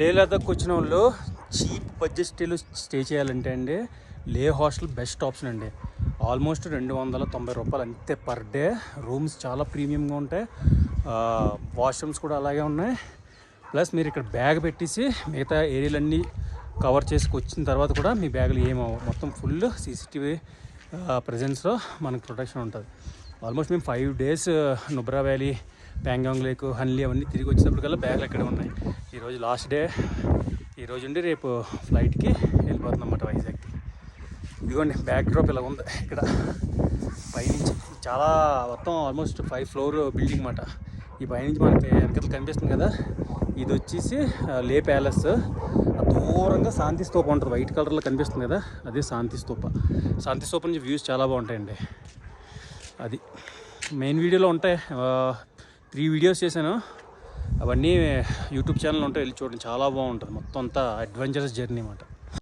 లే లదాఖ్ వచ్చిన వాళ్ళు చీప్ బడ్జెట్ స్టే చేయాలంటే అండి లే హాస్టల్ బెస్ట్ ఆప్షన్ అండి. ఆల్మోస్ట్ 290 రూపాయలు అంతే పర్ డే. రూమ్స్ చాలా ప్రీమియంగా ఉంటాయి, వాష్రూమ్స్ కూడా అలాగే ఉన్నాయి. ప్లస్ మీరు ఇక్కడ బ్యాగ్ పెట్టేసి మిగతా ఏరియాలన్నీ కవర్ చేసుకొచ్చిన తర్వాత కూడా మీ బ్యాగులు ఏమవు, మొత్తం ఫుల్ సీసీటీవీ ప్రజెన్స్లో మనకు ప్రొటెక్షన్ ఉంటుంది. ఆల్మోస్ట్ మేము 5 days Nubra valley, Pangong lake, Hanle అవన్నీ తిరిగి వచ్చేటప్పటికల్లా బ్యాగులు ఎక్కడే ఉన్నాయి. ఈరోజు లాస్ట్ డే, ఈరోజు ఉండి రేపు ఫ్లైట్కి వెళ్ళిపోతున్నాం అన్నమాట వైజాగ్కి. ఇదిగోండి బ్యాక్ డ్రాప్ ఇలా ఉంది. ఇక్కడ పైనుంచి చాలా మొత్తం ఆల్మోస్ట్ 5 floor బిల్డింగ్ అన్నమాట. ఈ పైనుంచి మనకి వెనకలు కనిపిస్తుంది కదా, ఇది వచ్చేసి లే ప్యాలెస్. దూరంగా శాంతి స్తూప ఉంటుంది, వైట్ కలర్లో కనిపిస్తుంది కదా, అదే శాంతి స్తూప. శాంతి స్తూప నుంచి వ్యూస్ చాలా బాగుంటాయండి. అది మెయిన్ వీడియోలో ఉంటాయి, 3 videos చేశాను, అవన్నీ యూట్యూబ్ ఛానల్ ఉంటాయి, వెళ్ళి చూడండి. చాలా బాగుంటుంది, మొత్తం అంతా అడ్వెంచరస్ జర్నీ అన్నమాట.